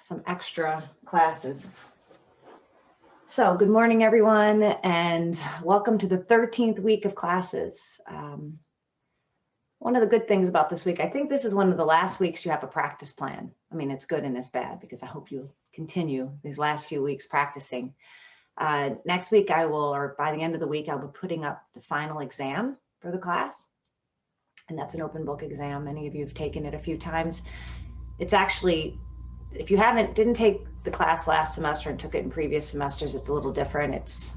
some extra classes. So good morning, everyone, and welcome to the 13th week of classes. One of the good things about this week, I think this is one of the last weeks you have a practice plan. I mean, it's good and it's bad because I hope you'll continue these last few weeks practicing. Next week I will, or by the end of the week, I'll be putting up the final exam for the class. And that's an open book exam. Many of you have taken it a few times. It's actually, if you didn't take the class last semester and took it in previous semesters, it's a little different. It's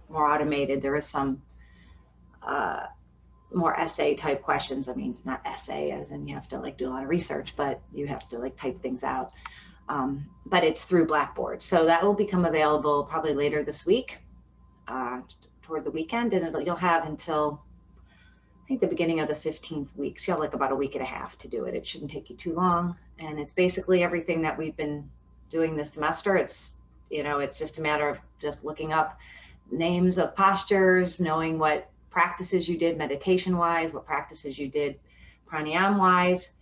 more automated. There is some more essay type questions. I mean, not essay as in you have to like do a lot of research, but you have to like type things out. But it's through Blackboard. So that will become available probably later this week, toward the weekend, and you'll have until I think the beginning of the 15th week. So you have like about a week and a half to do it. It shouldn't take you too long. And it's basically everything that we've been doing this semester. It's, it's just a matter of just looking up names of postures, knowing what practices you did meditation wise, what practices you did pranayama wise,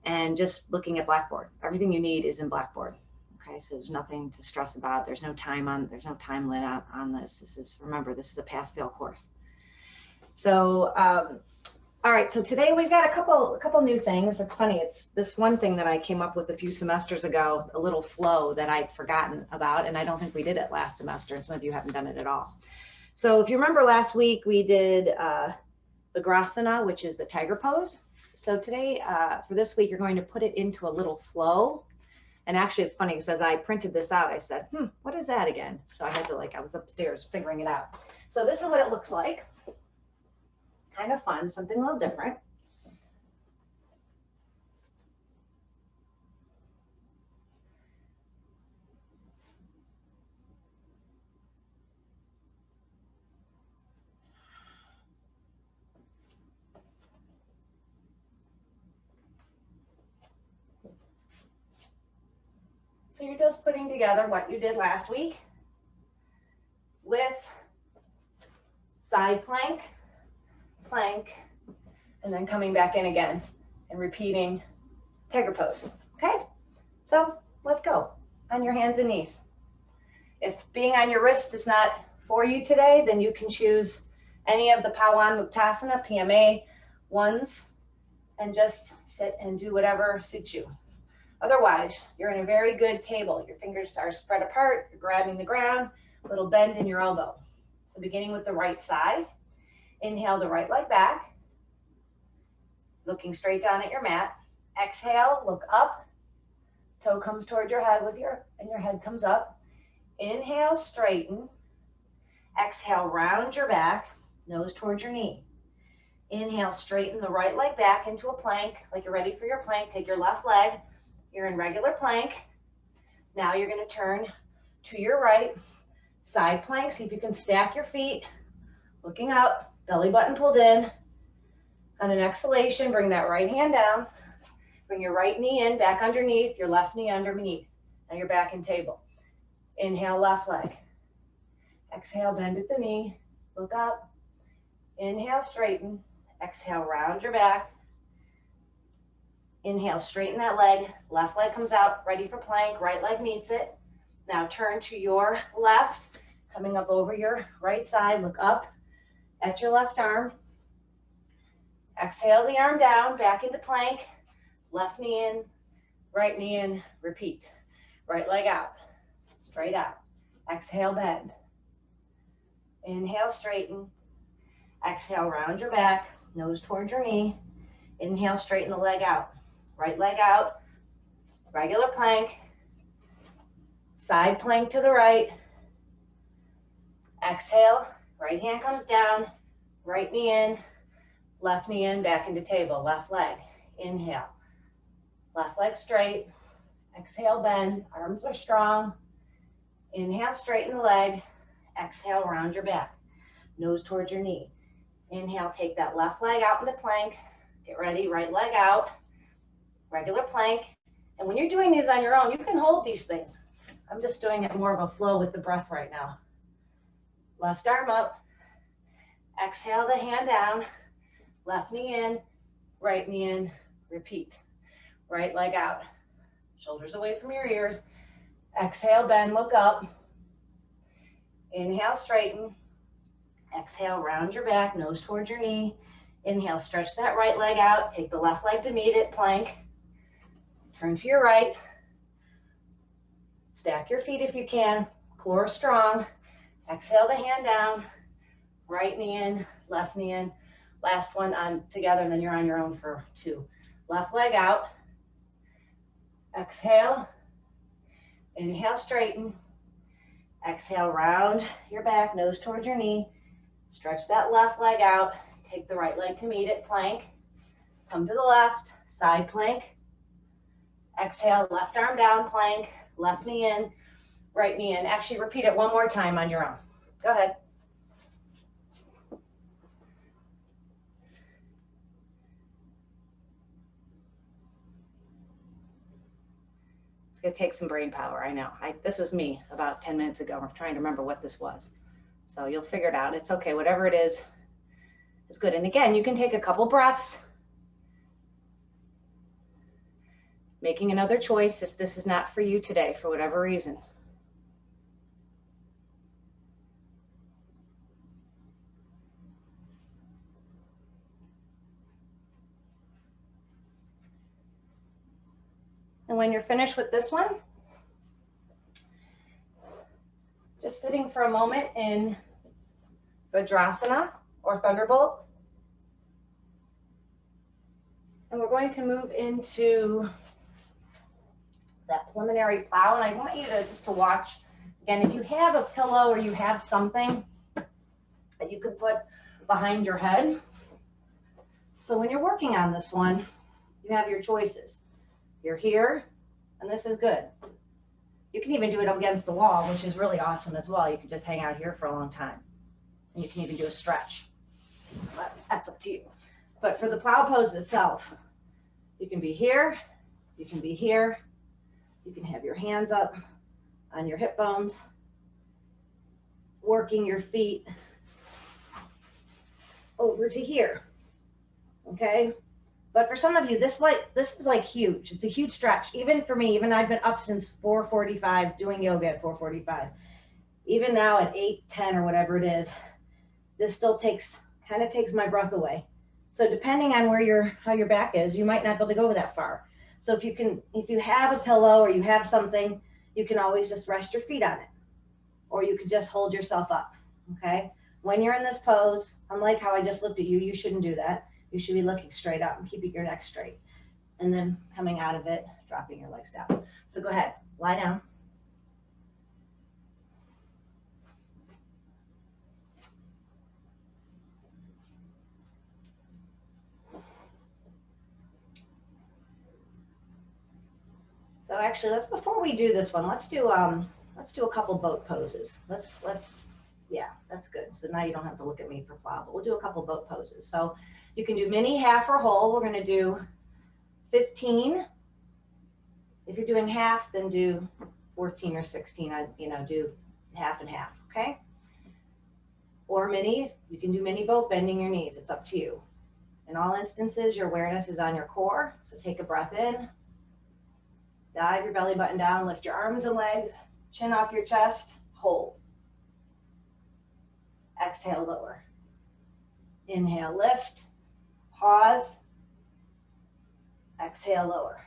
and just looking at Blackboard. Everything you need is in Blackboard. Okay, so there's nothing to stress about. There's no time limit on this. Remember, this is a pass-fail course. So, all right, so today we've got a couple new things. It's funny, it's this one thing that I came up with a few semesters ago, a little flow that I'd forgotten about, and I don't think we did it last semester, and some of you haven't done it at all. So if you remember last week, we did Vigrasana, which is the tiger pose. So today, for this week, you're going to put it into a little flow. And actually, it's funny because as I printed this out, I said, what is that again? So I had to I was upstairs figuring it out. So this is what it looks like. Kind of fun, something a little different. So you're just putting together what you did last week with side plank, plank, and then coming back in again and repeating tiger pose. Okay, so let's go on your hands and knees. If being on your wrist is not for you today, then you can choose any of the Pawan Muktasana, PMA ones, and just sit and do whatever suits you. Otherwise, you're in a very good table. Your fingers are spread apart, you're grabbing the ground, a little bend in your elbow. So beginning with the right side, inhale the right leg back, looking straight down at your mat. Exhale, look up, toe comes toward your head and your head comes up. Inhale, straighten. Exhale, round your back, nose towards your knee. Inhale, straighten the right leg back into a plank, like you're ready for your plank. Take your left leg. You're in regular plank. Now you're going to turn to your right, side plank. See if you can stack your feet, looking up, belly button pulled in. On an exhalation, bring that right hand down. Bring your right knee in, back underneath, your left knee underneath. Now you're back in table. Inhale, left leg. Exhale, bend at the knee, look up. Inhale, straighten. Exhale, round your back. Inhale, straighten that leg. Left leg comes out, ready for plank. Right leg meets it. Now turn to your left, coming up over your right side. Look up at your left arm. Exhale the arm down, back into plank. Left knee in, repeat. Right leg out, straight out. Exhale, bend. Inhale, straighten. Exhale, round your back, nose towards your knee. Inhale, straighten the leg out. Right leg out, regular plank, side plank to the right. Exhale, right hand comes down, right knee in, left knee in, back into table, left leg. Inhale, left leg straight. Exhale, bend, arms are strong. Inhale, straighten the leg. Exhale, round your back, nose towards your knee. Inhale, take that left leg out into plank. Get ready, right leg out. Regular plank. And when you're doing these on your own, you can hold these things. I'm just doing it more of a flow with the breath right now. Left arm up. Exhale the hand down. Left knee in, right knee in, repeat. Right leg out. Shoulders away from your ears. Exhale, bend, look up. Inhale, straighten. Exhale, round your back, nose towards your knee. Inhale, stretch that right leg out. Take the left leg to meet it, plank. Turn to your right. Stack your feet if you can. Core strong. Exhale the hand down. Right knee in, left knee in. Last one on together, and then you're on your own for 2. Left leg out. Exhale. Inhale, straighten. Exhale, round your back, nose towards your knee. Stretch that left leg out. Take the right leg to meet it, plank. Come to the left, side plank. Exhale, left arm down, plank. Left knee in, right knee in. Actually, repeat it one more time on your own. Go ahead. It's going to take some brain power, I know. This was me about 10 minutes ago. I'm trying to remember what this was. So you'll figure it out. It's okay. Whatever it is good. And again, you can take a couple breaths, making another choice if this is not for you today, for whatever reason. And when you're finished with this one, just sitting for a moment in Vajrasana or Thunderbolt. And we're going to move into that preliminary plow. And I want you to just to watch, again, if you have a pillow or you have something that you could put behind your head. So when you're working on this one, you have your choices. You're here, and this is good. You can even do it up against the wall, which is really awesome as well. You can just hang out here for a long time. And you can even do a stretch. But that's up to you. But for the plow pose itself, you can be here, you can be here, you can have your hands up on your hip bones, working your feet over to here, okay? But for some of you, this is like huge. It's a huge stretch. Even for me, even I've been up since 4:45 doing yoga at 4:45. Even now at 8:10 or whatever it is, this still kind of takes my breath away. So depending on how your back is, you might not be able to go that far. So if you have a pillow or you have something, you can always just rest your feet on it. Or you could just hold yourself up, okay? When you're in this pose, unlike how I just looked at you, you shouldn't do that. You should be looking straight up and keeping your neck straight. And then coming out of it, dropping your legs down. So go ahead, lie down. So actually, before we do this one, let's do a couple boat poses. Yeah, that's good. So now you don't have to look at me for plow, but we'll do a couple boat poses. So you can do mini, half, or whole. We're going to do 15. If you're doing half, then do 14 or 16. Do half and half, okay? Or mini, you can do mini boat, bending your knees. It's up to you. In all instances, your awareness is on your core. So take a breath in. Dive your belly button down, lift your arms and legs, chin off your chest, hold. Exhale, lower. Inhale, lift, pause. Exhale, lower.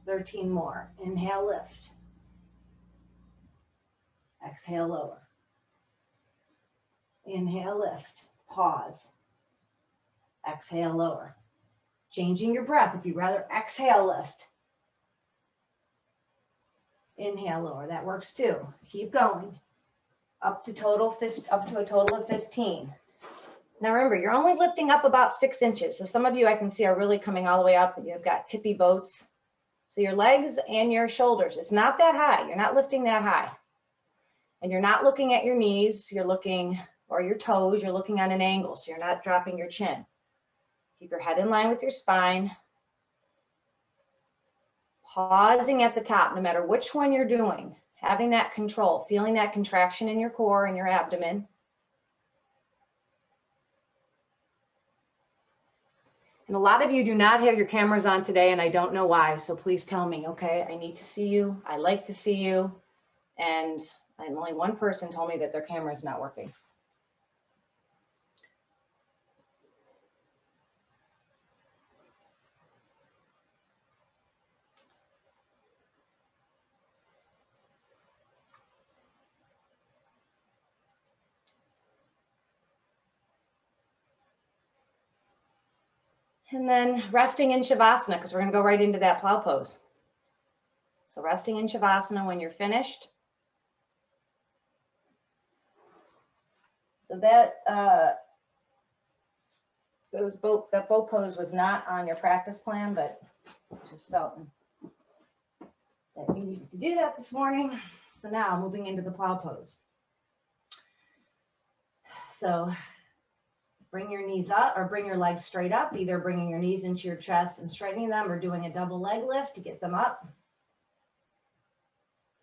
13 more. Inhale, lift. Exhale, lower. Inhale, lift, pause. Exhale, lower. Changing your breath. If you'd rather exhale, lift. Inhale, lower. That works too. Keep going. Up to a total of 15. Now remember, you're only lifting up about 6 inches. So some of you I can see are really coming all the way up, and you've got tippy boats. So your legs and your shoulders, it's not that high. You're not lifting that high. And you're not looking at your knees. You're looking, or your toes, you're looking on an angle. So you're not dropping your chin. Keep your head in line with your spine. Pausing at the top, no matter which one you're doing, having that control, feeling that contraction in your core and your abdomen. And a lot of you do not have your cameras on today, and I don't know why, so please tell me, okay? I need to see you. I like to see you. And only one person told me that their camera is not working. And then resting in Shavasana, because we're going to go right into that plow pose. So resting in Shavasana when you're finished. So that bow pose was not on your practice plan, but just felt that you needed to do that this morning. So now moving into the plow pose. So bring your knees up or bring your legs straight up, either bringing your knees into your chest and straightening them or doing a double leg lift to get them up.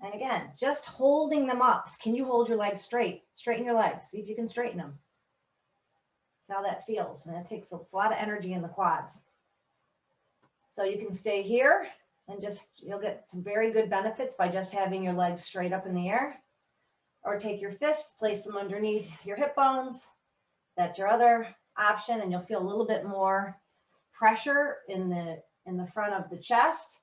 And again, just holding them up. Can you hold your legs straight? Straighten your legs. See if you can straighten them. See how that feels. And it takes a lot of energy in the quads. So you can stay here and you'll get some very good benefits by just having your legs straight up in the air. Or take your fists, place them underneath your hip bones. That's your other option, and you'll feel a little bit more pressure in the front of the chest.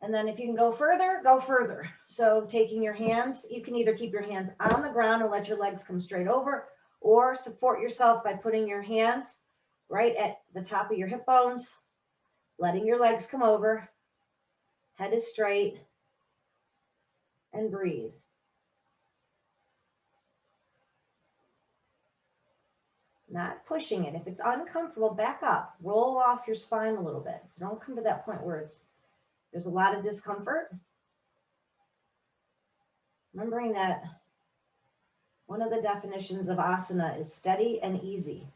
And then if you can go further, go further. So taking your hands, you can either keep your hands on the ground and let your legs come straight over, or support yourself by putting your hands right at the top of your hip bones, letting your legs come over, head is straight, and breathe. Not pushing it. If it's uncomfortable, back up. Roll off your spine a little bit. So don't come to that point where there's a lot of discomfort. Remembering that one of the definitions of asana is steady and easy.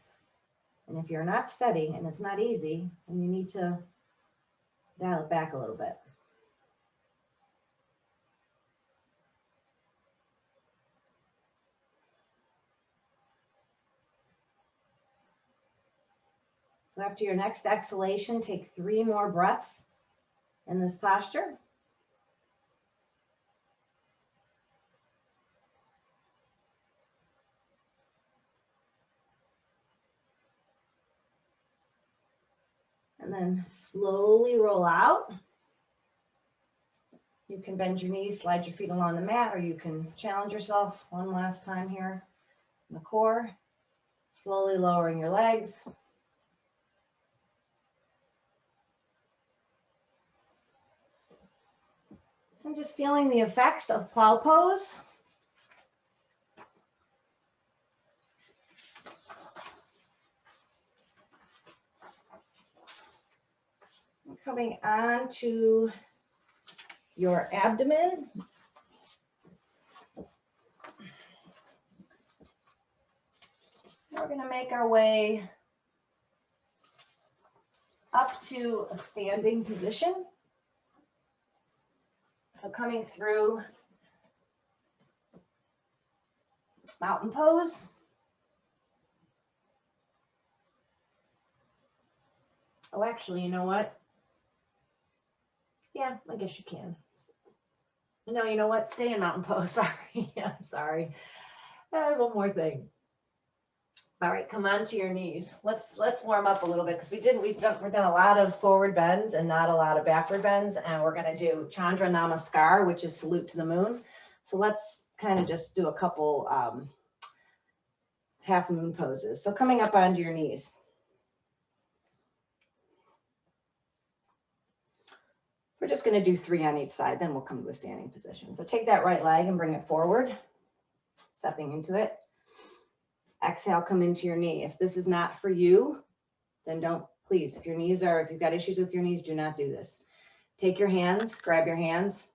And if you're not steady and it's not easy, then you need to dial it back a little bit. So after your next exhalation, take 3 more breaths in this posture. And then slowly roll out. You can bend your knees, slide your feet along the mat, or you can challenge yourself one last time here in the core. Slowly lowering your legs. And just feeling the effects of plow pose. Coming on to your abdomen. We're going to make our way up to a standing position. So coming through mountain pose. Oh, actually, you know what? Yeah, I guess you can. No, you know what? Stay in mountain pose. Sorry. Yeah, sorry. One more thing. All right, come on to your knees. Let's warm up a little bit because we've done a lot of forward bends and not a lot of backward bends, and we're going to do Chandra Namaskar, which is salute to the moon. So let's kind of just do a couple half moon poses. So coming up onto your knees. We're just going to do 3 on each side, then we'll come to a standing position. So take that right leg and bring it forward, stepping into it. Exhale, come into your knee. If this is not for you, then don't, please, if you've got issues with your knees, do not do this. Take your hands, grab your hands.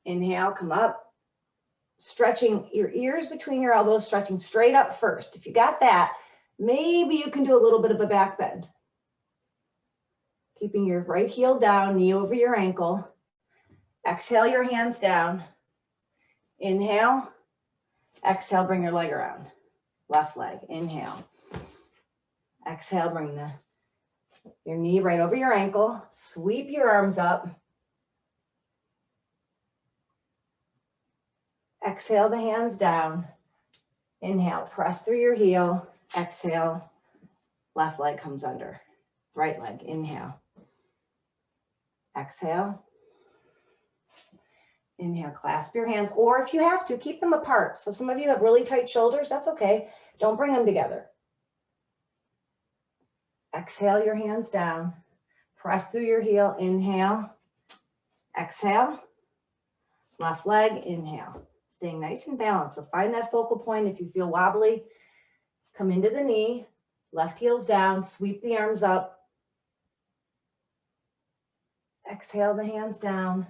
Inhale, come up. Stretching your ears between your elbows, stretching straight up first. If you got that, maybe you can do a little bit of a back bend. Keeping your right heel down, knee over your ankle. Exhale your hands down. Inhale. Exhale, bring your leg around. Left leg, inhale. Exhale, bring the Your knee right over your ankle. Sweep your arms up. Exhale the hands down. Inhale, press through your heel. Exhale, left leg comes under. Right leg, inhale. Exhale. Inhale, clasp your hands, or if you have to, keep them apart. So some of you have really tight shoulders, that's okay. Don't bring them together. Exhale your hands down. Press through your heel, inhale. Exhale. Left leg, inhale. Staying nice and balanced. So find that focal point. If you feel wobbly, come into the knee. Left heel's down, sweep the arms up. Exhale the hands down.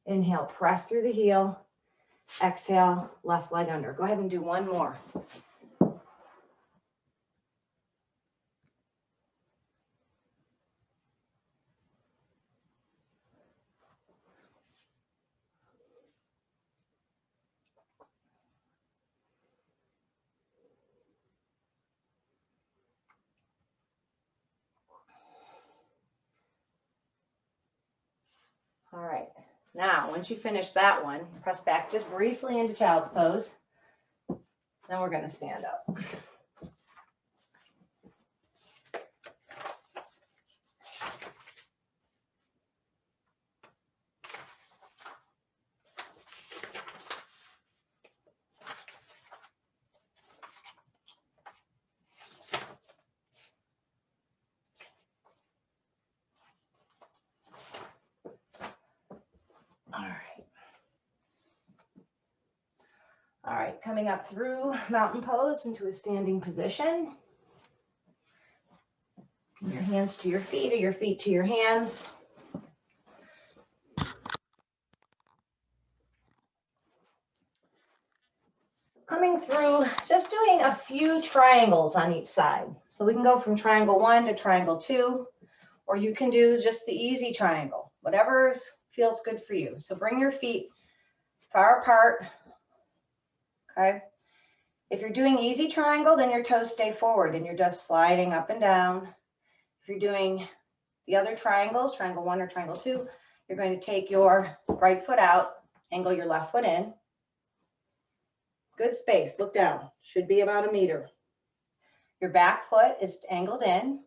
Inhale, press through the heel. Exhale, left leg under. Go ahead and do one more. All right. Now, once you finish that one, press back just briefly into child's pose. Then we're going to stand up. All right. All right, coming up through mountain pose into a standing position. Your hands to your feet or your feet to your hands. Coming through, just doing a few triangles on each side. So we can go from triangle 1 to triangle 2, or you can do just the easy triangle, whatever feels good for you. So bring your feet far apart, okay? If you're doing easy triangle, then your toes stay forward and you're just sliding up and down. If you're doing the other triangles, triangle 1 or triangle 2, you're going to take your right foot out, angle your left foot in. Good space, look down, should be about 1 meter. Your back foot is angled in,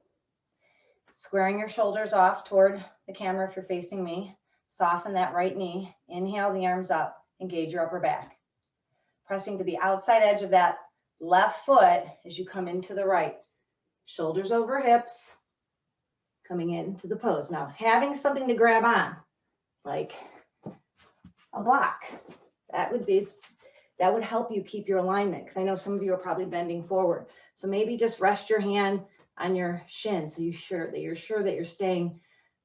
squaring your shoulders off toward the camera if you're facing me. Soften that right knee, inhale the arms up, engage your upper back. Pressing to the outside edge of that left foot as you come into the right. Shoulders over hips, coming into the pose. Now, having something to grab on, like a block, that would help you keep your alignment, because I know some of you are probably bending forward. So maybe just rest your hand on your shin so you're sure that you're staying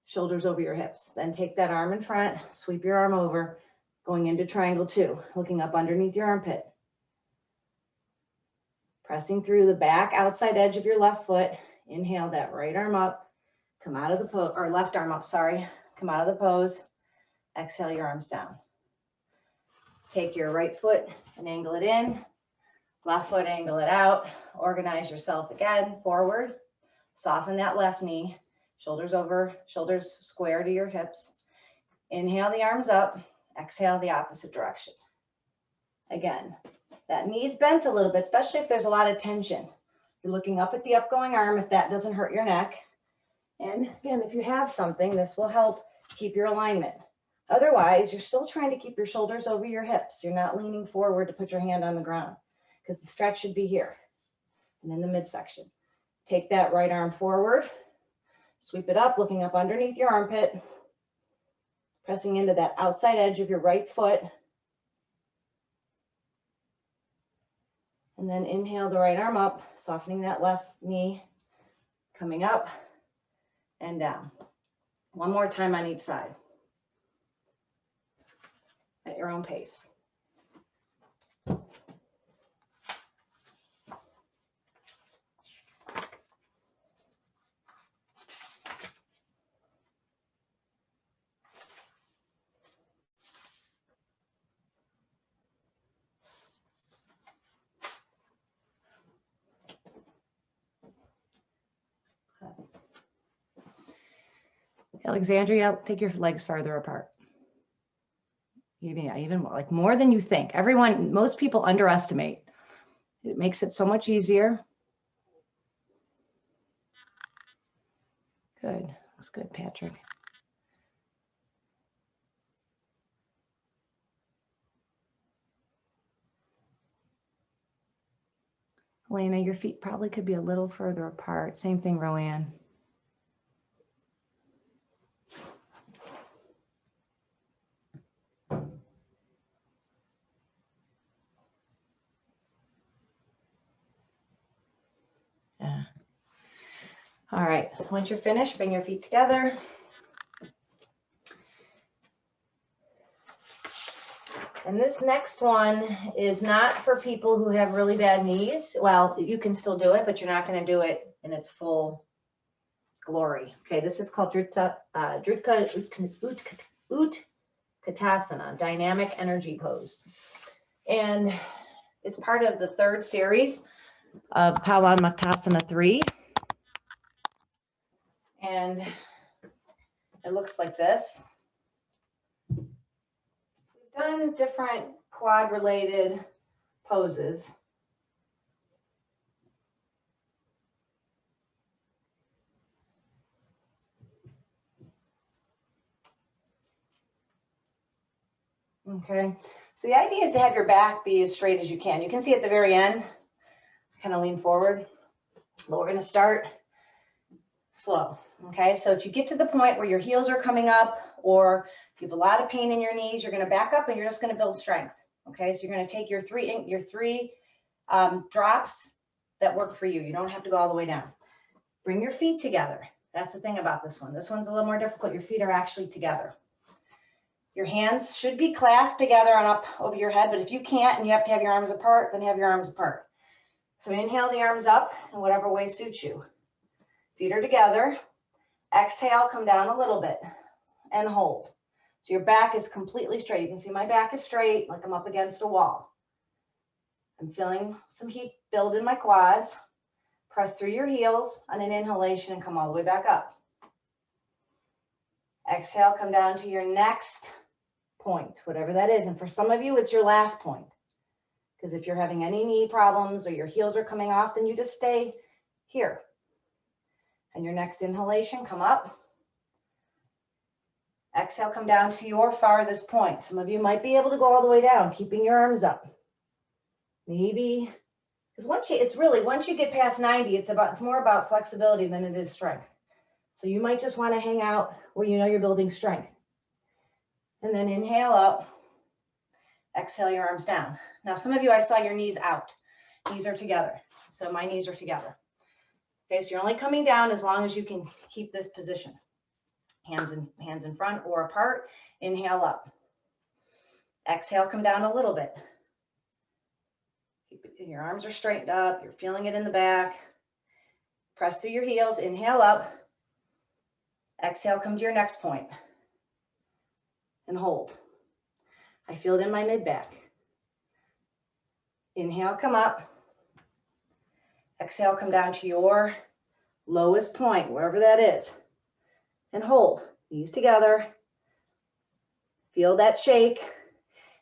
shoulders over your hips. Then take that arm in front, sweep your arm over, going into triangle 2, looking up underneath your armpit. Pressing through the back outside edge of your left foot. Inhale that right arm up, come out of the pose, or left arm up, sorry. Come out of the pose. Exhale your arms down. Take your right foot and angle it in. Left foot, angle it out. Organize yourself again, forward. Soften that left knee. Shoulders over, shoulders square to your hips. Inhale the arms up. Exhale the opposite direction. Again, that knee's bent a little bit, especially if there's a lot of tension. You're looking up at the upgoing arm if that doesn't hurt your neck. And again, if you have something, this will help keep your alignment. Otherwise, you're still trying to keep your shoulders over your hips. You're not leaning forward to put your hand on the ground, because the stretch should be here and in the midsection. Take that right arm forward, sweep it up, looking up underneath your armpit, pressing into that outside edge of your right foot. And then inhale the right arm up, softening that left knee, coming up and down. One more time on each side at your own pace. Alexandria, take your legs farther apart. Even more, like more than you think. Most people underestimate. It makes it so much easier. Good. That's good, Patrick. Elena, your feet probably could be a little further apart. Same thing, Roanne. Yeah. All right, so once you're finished, bring your feet together. And this next one is not for people who have really bad knees. Well, you can still do it, but you're not going to do it in its full glory. Okay, this is called Utkatasana, dynamic energy pose. And it's part of the third series of Pawanmukhtasana 3. And it looks like this. We've done different quad-related poses. Okay, so the idea is to have your back be as straight as you can. You can see at the very end, kind of lean forward, but we're going to start slow. Okay, so if you get to the point where your heels are coming up, or if you have a lot of pain in your knees, you're going to back up and you're just going to build strength. Okay, so you're going to take your three drops that work for you. You don't have to go all the way down. Bring your feet together. That's the thing about this one. This one's a little more difficult. Your feet are actually together. Your hands should be clasped together and up over your head, but if you can't and you have to have your arms apart, then have your arms apart. So inhale the arms up in whatever way suits you. Feet are together. Exhale, come down a little bit and hold. So your back is completely straight. You can see my back is straight, like I'm up against a wall. I'm feeling some heat build in my quads. Press through your heels on an inhalation and come all the way back up. Exhale, come down to your next point, whatever that is. And for some of you, it's your last point. Because if you're having any knee problems or your heels are coming off, then you just stay here. And your next inhalation, come up. Exhale, come down to your farthest point. Some of you might be able to go all the way down, keeping your arms up. Maybe, because once you get past 90, it's more about flexibility than it is strength. So you might just want to hang out where you know you're building strength. And then inhale up. Exhale your arms down. Now, some of you, I saw your knees out. Knees are together. So my knees are together. Okay, so you're only coming down as long as you can keep this position. Hands in front or apart. Inhale up. Exhale, come down a little bit. Your arms are straightened up. You're feeling it in the back. Press through your heels. Inhale up. Exhale, come to your next point. And hold. I feel it in my mid-back. Inhale, come up. Exhale, come down to your lowest point, wherever that is. And hold. Knees together. Feel that shake.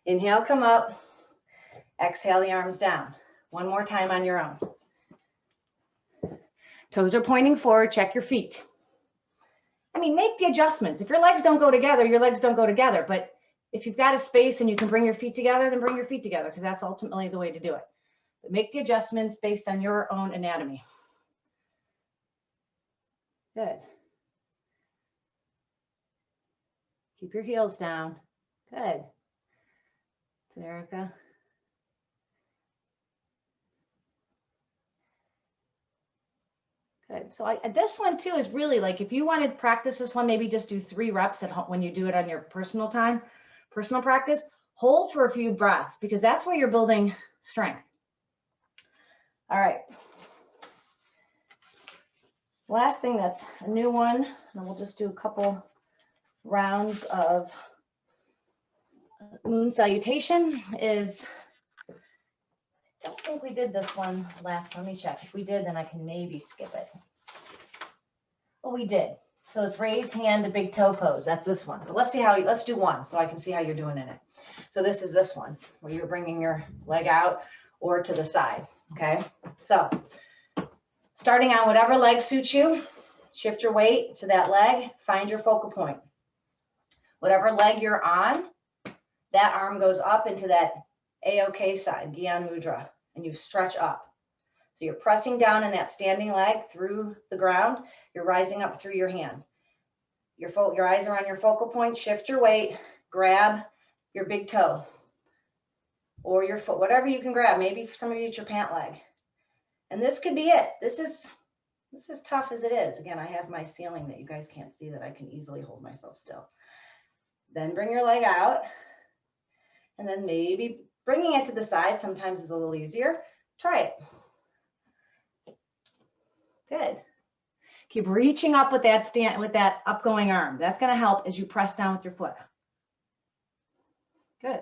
Inhale, come up. Exhale the arms down. One more time on your own. Toes are pointing forward. Check your feet. I mean, make the adjustments. If your legs don't go together, your legs don't go together. But if you've got a space and you can bring your feet together, then bring your feet together, because that's ultimately the way to do it. But make the adjustments based on your own anatomy. Good. Keep your heels down. Good. Erica. Good. So this one too is really like, if you want to practice this one, maybe just do 3 reps at home when you do it on your personal time, personal practice. Hold for a few breaths, because that's where you're building strength. All right. Last thing that's a new one, and we'll just do a couple rounds of moon salutation, is, I don't think we did this one last. Let me check. If we did, then I can maybe skip it. Oh, we did. So it's raised hand to big toe pose. That's this one. But let's see how, let's do one so I can see how you're doing in it. So this is this one where you're bringing your leg out or to the side. Okay. So starting on whatever leg suits you, shift your weight to that leg, find your focal point. Whatever leg you're on, that arm goes up into that A-OK side, Gyan Mudra, and you stretch up. So you're pressing down in that standing leg through the ground. You're rising up through your hand. Your eyes are on your focal point. Shift your weight. Grab your big toe or your foot, whatever you can grab. Maybe for some of you, it's your pant leg. And this could be it. This is tough as it is. Again, I have my ceiling that you guys can't see that I can easily hold myself still. Then bring your leg out. And then maybe bringing it to the side sometimes is a little easier. Try it. Good. Keep reaching up with that upgoing arm. That's going to help as you press down with your foot. Good.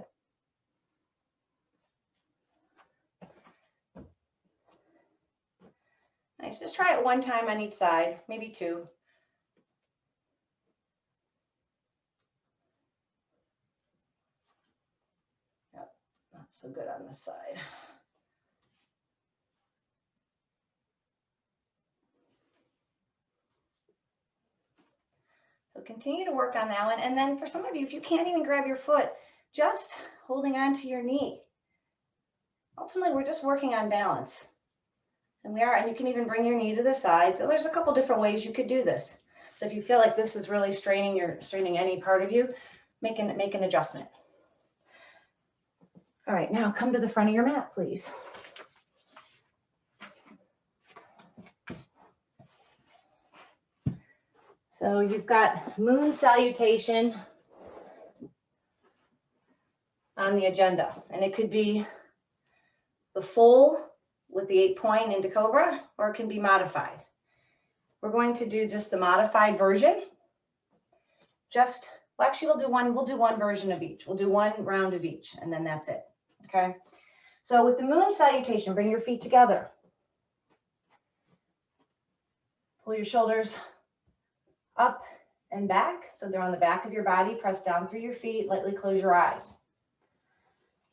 Nice. Just try it one time on each side, maybe two. Yep, not so good on this side. So continue to work on that one. And then for some of you, if you can't even grab your foot, just holding on to your knee. Ultimately, we're just working on balance. And you can even bring your knee to the side. So there's a couple different ways you could do this. So if you feel like this is really straining any part of you, make an adjustment. All right, now come to the front of your mat, please. So you've got moon salutation on the agenda, and it could be the full with the 8-point into Cobra, or it can be modified. We're going to do just the modified version. Actually, we'll do one version of each. We'll do one round of each, and then that's it. Okay. So with the moon salutation, bring your feet together. Pull your shoulders up and back, so they're on the back of your body. Press down through your feet, lightly close your eyes.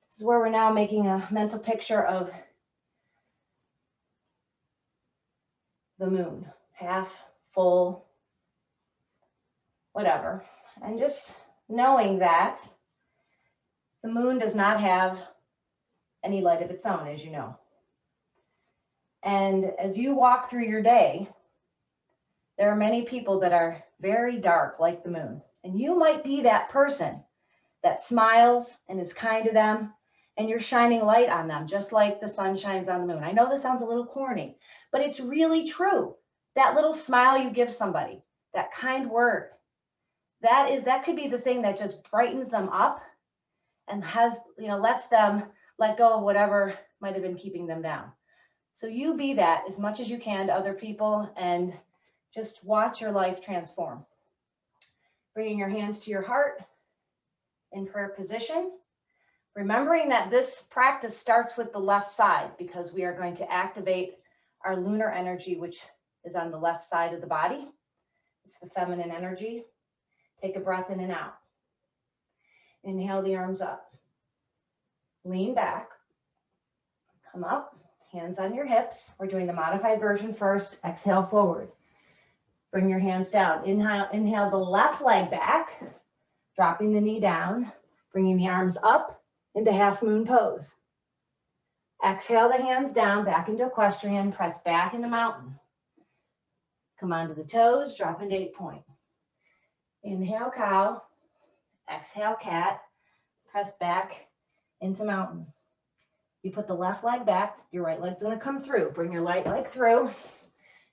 This is where we're now making a mental picture of the moon, half, full, whatever. And just knowing that the moon does not have any light of its own, as you know. And as you walk through your day, there are many people that are very dark like the moon. And you might be that person that smiles and is kind to them, and you're shining light on them, just like the sun shines on the moon. I know this sounds a little corny, but it's really true. That little smile you give somebody, that kind word, that could be the thing that just brightens them up and lets them let go of whatever might have been keeping them down. So you be that as much as you can to other people, and just watch your life transform. Bringing your hands to your heart in prayer position. Remembering that this practice starts with the left side, because we are going to activate our lunar energy, which is on the left side of the body. It's the feminine energy. Take a breath in and out. Inhale the arms up. Lean back. Come up. Hands on your hips. We're doing the modified version first. Exhale forward. Bring your hands down. Inhale the left leg back. Dropping the knee down. Bringing the arms up into half moon pose. Exhale the hands down, back into equestrian, press back into mountain. Come onto the toes, drop into 8-point. Inhale cow, exhale cat, press back into mountain. You put the left leg back, your right leg's gonna come through. Bring your right leg through.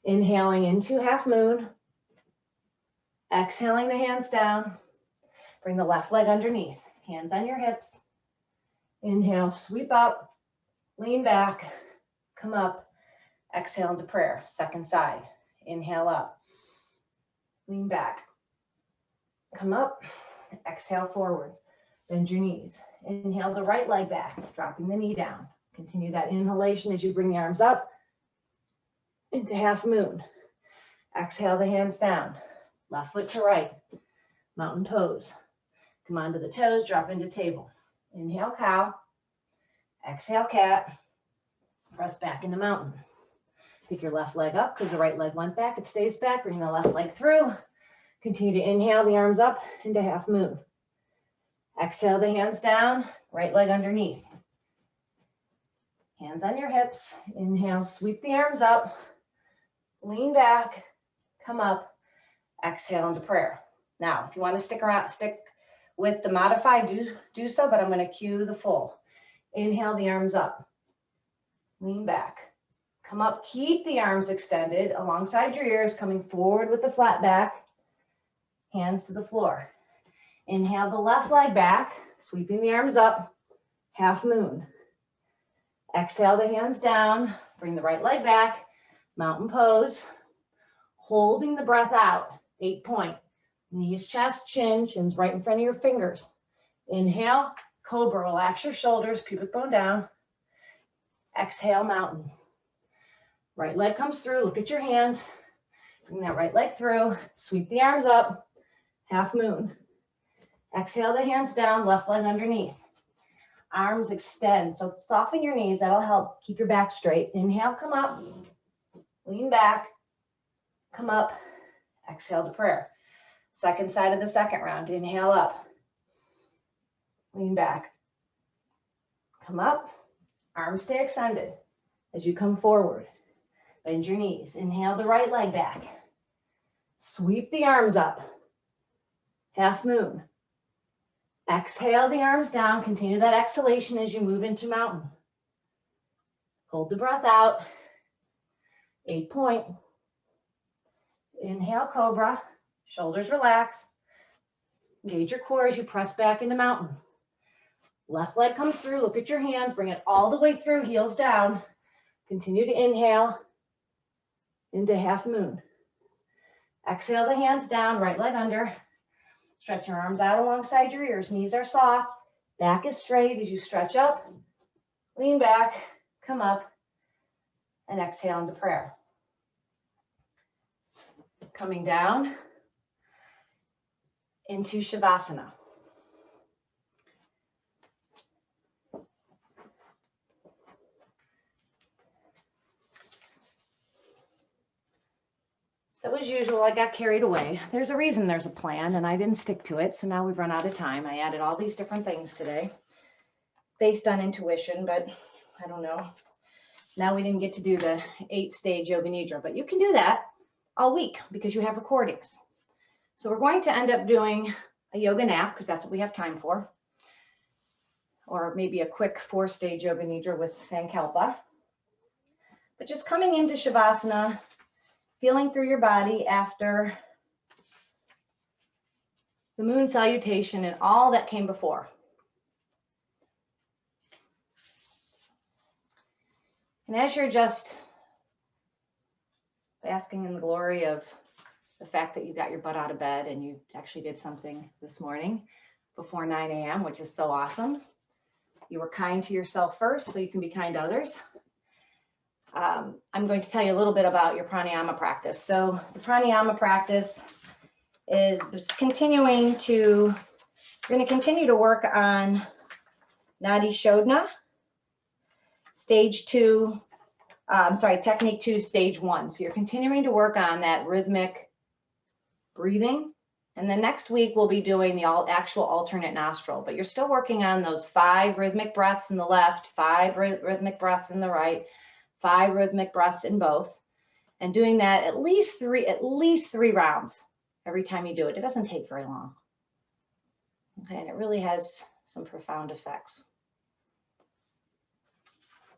Inhaling into half moon. Exhaling the hands down. Bring the left leg underneath, hands on your hips. Inhale, sweep up, lean back, come up, exhale into prayer, second side. Inhale up, lean back, come up, exhale forward, bend your knees. Inhale the right leg back, dropping the knee down. Continue that inhalation as you bring the arms up into half moon. Exhale the hands down, Left foot to right. Mountain pose. Come onto the toes, drop into table. Inhale, cow. Exhale, cat. Press back into mountain. Pick your left leg up because the right leg went back. It stays back. Bring the left leg through. Continue to inhale the arms up into half moon. Exhale the hands down, right leg underneath. Hands on your hips. Inhale, sweep the arms up. Lean back, come up. Exhale into prayer. Now, if you want to stick with the modified, do so, but I'm going to cue the full. Inhale the arms up. Lean back. Come up, keep the arms extended alongside your ears, coming forward with the flat back. Hands to the floor. Inhale the left leg back, sweeping the arms up, half moon. Exhale the hands down, bring the right leg back, mountain pose, holding the breath out, 8 point. Knees, chest, chin, chin's right in front of your fingers. Inhale, cobra, relax your shoulders, pubic bone down. Exhale, mountain. Right leg comes through, look at your hands. Bring that right leg through, sweep the arms up, half moon. Exhale the hands down, left leg underneath. Arms extend, so soften your knees, that'll help keep your back straight. Inhale, come up, lean back, come up, exhale to prayer. Second side of the second round, inhale up, lean back, come up, arms stay extended as you come forward. Bend your knees, inhale the right leg back, sweep the arms up, half moon. Exhale the arms down, continue that exhalation as you move into mountain. Hold the breath out, 8 point. Inhale, cobra, shoulders relax. Engage your core as you press back into mountain. Left leg comes through, look at your hands, bring it all the way through, heels down. Continue to inhale into half moon. Exhale the hands down, right leg under. Stretch your arms out alongside your ears. Knees are soft. Back is straight as you stretch up. Lean back, come up, and exhale into prayer. Coming down into Shavasana. So as usual, I got carried away. There's a reason there's a plan, and I didn't stick to it, so now we've run out of time. I added all these different things today based on intuition, but I don't know. Now we didn't get to do the 8-stage Yoga Nidra, but you can do that all week because you have recordings. So we're going to end up doing a yoga nap because that's what we have time for, or maybe a quick 4-stage Yoga Nidra with Sankalpa. But just coming into Shavasana, feeling through your body after the moon salutation and all that came before. And as you're just basking in the glory of the fact that you got your butt out of bed and you actually did something this morning before 9 a.m., which is so awesome. You were kind to yourself first, so you can be kind to others. I'm going to tell you a little bit about your pranayama practice. So the pranayama practice is continuing to, you're going to continue to work on Nadi Shodhana, technique 2, stage 1. So you're continuing to work on that rhythmic breathing. And then next week we'll be doing the actual alternate nostril, but you're still working on those 5 rhythmic breaths in the left, 5 rhythmic breaths in the right, 5 rhythmic breaths in both, and doing that at least three rounds every time you do it. It doesn't take very long. Okay, and it really has some profound effects.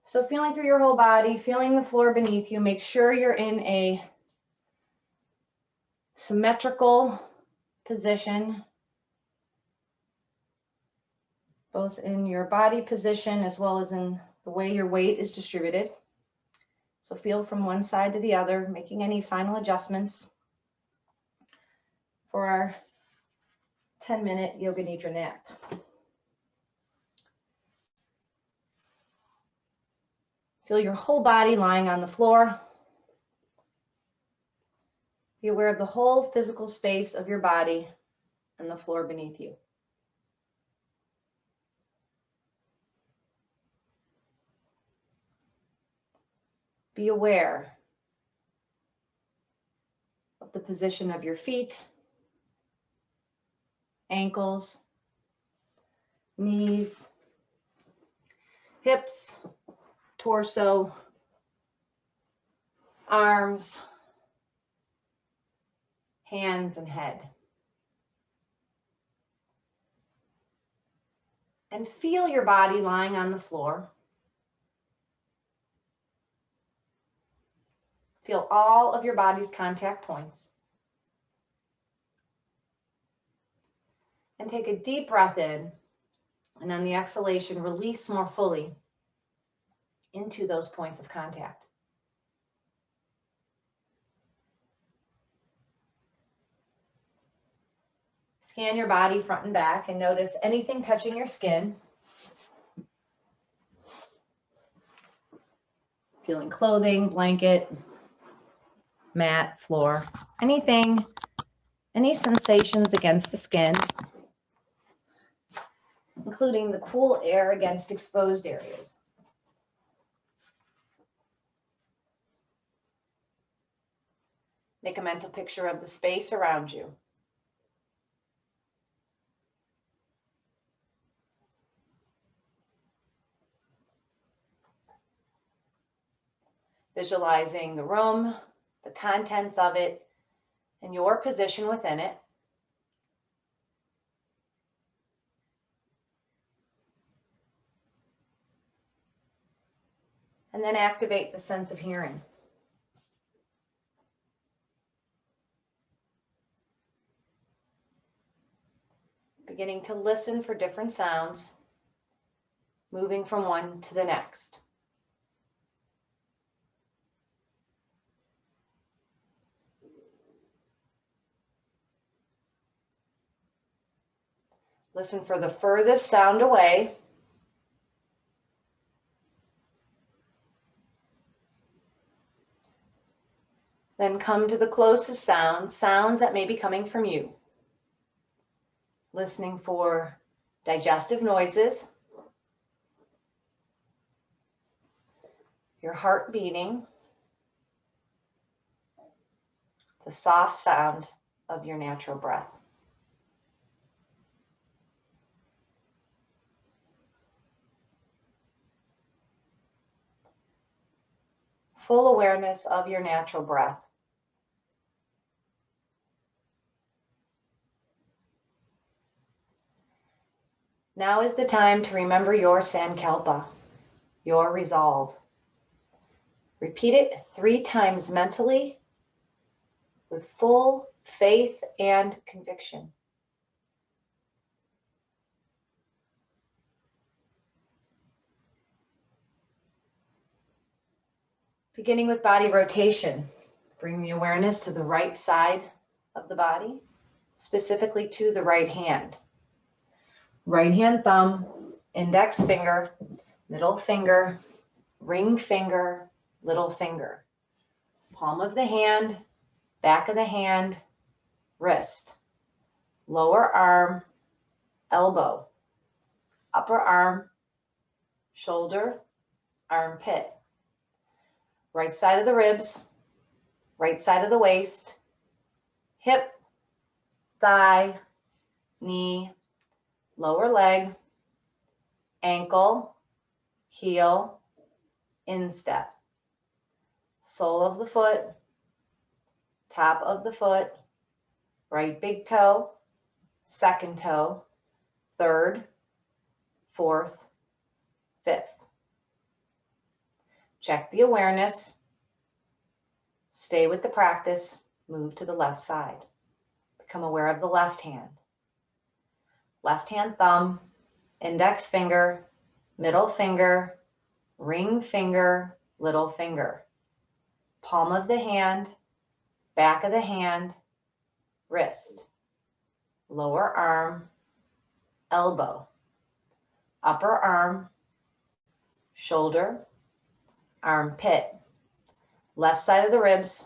So feeling through your whole body, feeling the floor beneath you, make sure you're in a symmetrical position, both in your body position as well as in the way your weight is distributed. So feel from one side to the other, making any final adjustments for our 10-minute Yoga Nidra nap. Feel your whole body lying on the floor. Be aware of the whole physical space of your body and the floor beneath you. Be aware of the position of your feet, ankles, knees, hips, torso, arms, hands, and head. And feel your body lying on the floor. Feel all of your body's contact points. And take a deep breath in, and on the exhalation, release more fully into those points of contact. Scan your body front and back and notice anything touching your skin. Feeling clothing, blanket, mat, floor, anything, any sensations against the skin, including the cool air against exposed areas. Make a mental picture of the space around you. Visualizing the room, the contents of it, and your position within it. And then activate the sense of hearing. Beginning to listen for different sounds, moving from one to the next. Listen for the furthest sound away. Then come to the closest sounds that may be coming from you. Listening for digestive noises, your heart beating, the soft sound of your natural breath. Full awareness of your natural breath. Now is the time to remember your sankalpa, your resolve. Repeat it 3 times mentally with full faith and conviction. Beginning with body rotation, bring the awareness to the right side of the body, specifically to the right hand. Right hand thumb, index finger, middle finger, ring finger, little finger. Palm of the hand, back of the hand, wrist, lower arm, elbow, upper arm, shoulder, armpit. Right side of the ribs, right side of the waist, hip, thigh, knee, lower leg, ankle, heel, instep, sole of the foot, top of the foot, right big toe, second toe, third, fourth, fifth. Check the awareness. Stay with the practice. Move to the left side. Become aware of the left hand. Left hand thumb, index finger, middle finger, ring finger, little finger. Palm of the hand, back of the hand, wrist, lower arm, elbow, upper arm, shoulder, armpit, left side of the ribs,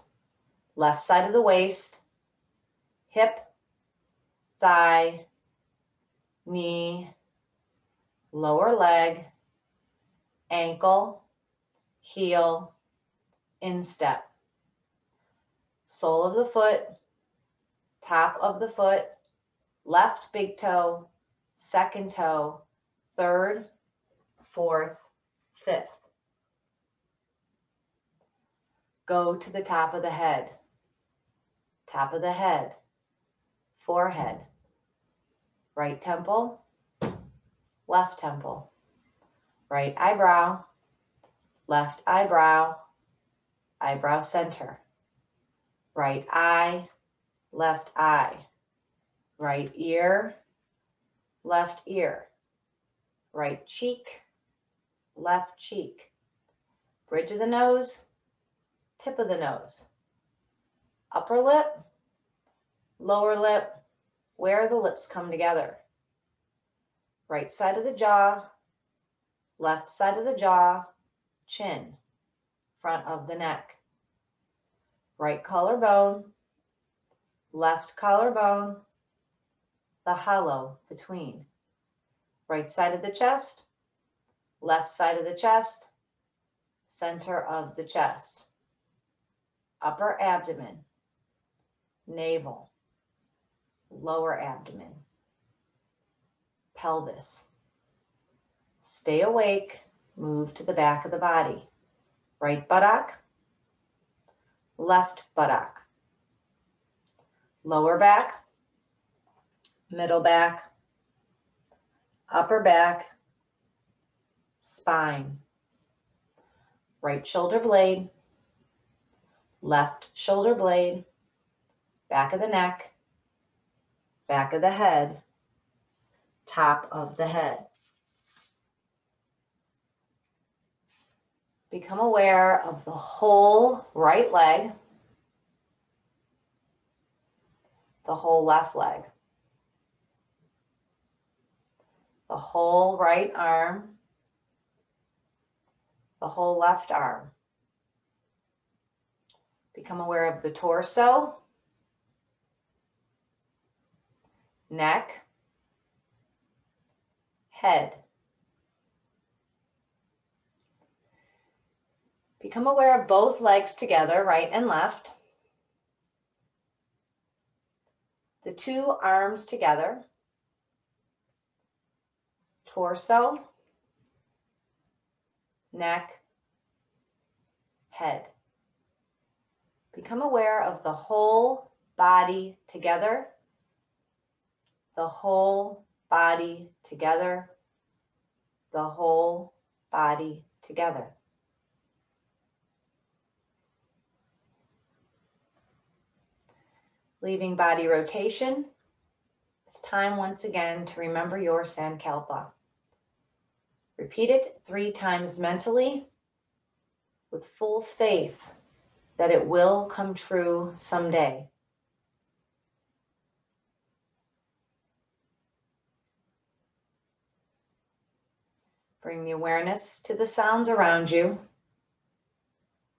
left side of the waist, hip, thigh, knee, lower leg, ankle, heel, instep. Sole of the foot, top of the foot, left big toe, second toe, third, fourth, fifth. Go to the top of the head, forehead, right temple, left temple, right eyebrow, left eyebrow, eyebrow center, right eye, left eye, right ear, left ear, right cheek, left cheek, bridge of the nose, tip of the nose, upper lip, lower lip, where the lips come together, right side of the jaw, left side of the jaw, chin, front of the neck, right collarbone, left collarbone, the hollow between, right side of the chest, left side of the chest, center of the chest, upper abdomen, navel, lower abdomen, pelvis. Stay awake, move to the back of the body, right buttock, left buttock, lower back, middle back, upper back, spine, right shoulder blade, left shoulder blade, back of the neck, back of the head, top of the head. Become aware of the whole right leg, the whole left leg, the whole right arm, the whole left arm. Become aware of the torso, neck, head. Become aware of both legs together, right and left. The two arms together, torso, neck, head. Become aware of the whole body together, the whole body together, the whole body together. Leaving body rotation, it's time once again to remember your Sankalpa. Repeat it 3 times mentally with full faith that it will come true someday. Bring the awareness to the sounds around you,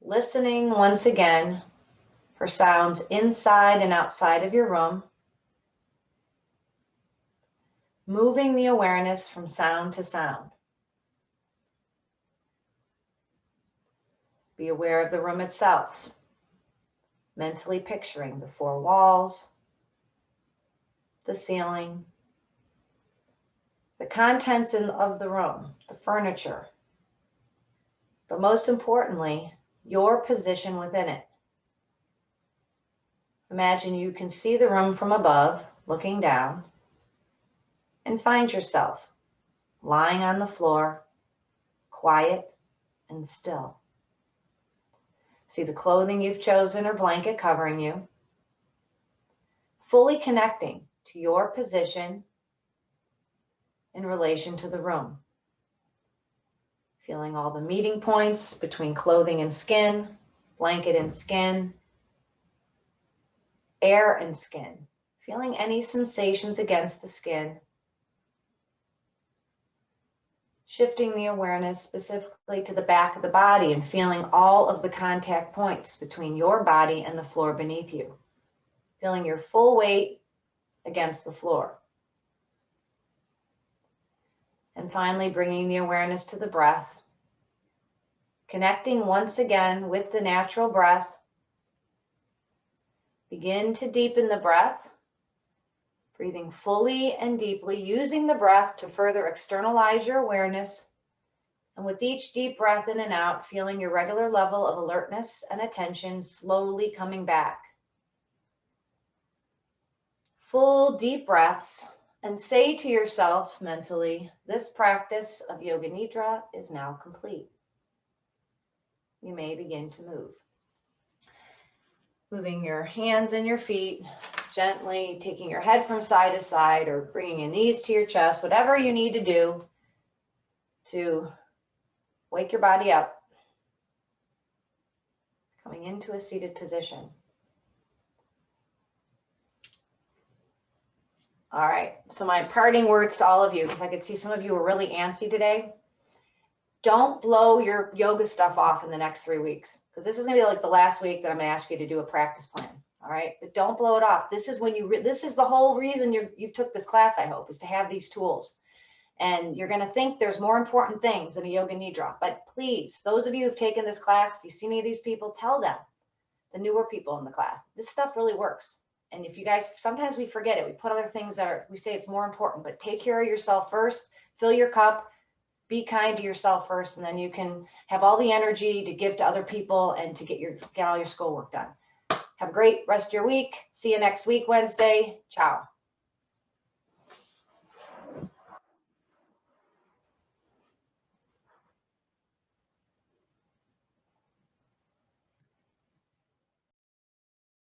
listening once again for sounds inside and outside of your room, moving the awareness from sound to sound. Be aware of the room itself, mentally picturing the 4 walls, the ceiling, the contents of the room, the furniture, but most importantly, your position within it. Imagine you can see the room from above, looking down, and find yourself lying on the floor, quiet and still. See the clothing you've chosen or blanket covering you, fully connecting to your position in relation to the room. Feeling all the meeting points between clothing and skin, blanket and skin, air and skin. Feeling any sensations against the skin. Shifting the awareness specifically to the back of the body and feeling all of the contact points between your body and the floor beneath you. Feeling your full weight against the floor. And finally, bringing the awareness to the breath. Connecting once again with the natural breath. Begin to deepen the breath. Breathing fully and deeply, using the breath to further externalize your awareness. And with each deep breath in and out, feeling your regular level of alertness and attention slowly coming back. Full deep breaths, and say to yourself mentally, this practice of Yoga Nidra is now complete. You may begin to move. Moving your hands and your feet, gently taking your head from side to side or bringing your knees to your chest, whatever you need to do to wake your body up. Coming into a seated position. All right, so my parting words to all of you, because I could see some of you were really antsy today. Don't blow your yoga stuff off in the next 3 weeks, because this is going to be like the last week that I'm going to ask you to do a practice plan. All right, but don't blow it off. This is when this is the whole reason you took this class, I hope, is to have these tools. And you're going to think there's more important things than a Yoga Nidra. But please, those of you who've taken this class, if you see any of these people, tell them, the newer people in the class, this stuff really works. And if you guys, sometimes we forget it. We put other things we say it's more important, but take care of yourself first, fill your cup, be kind to yourself first, and then you can have all the energy to give to other people and to get all your schoolwork done. Have a great rest of your week. See you next week, Wednesday. Ciao.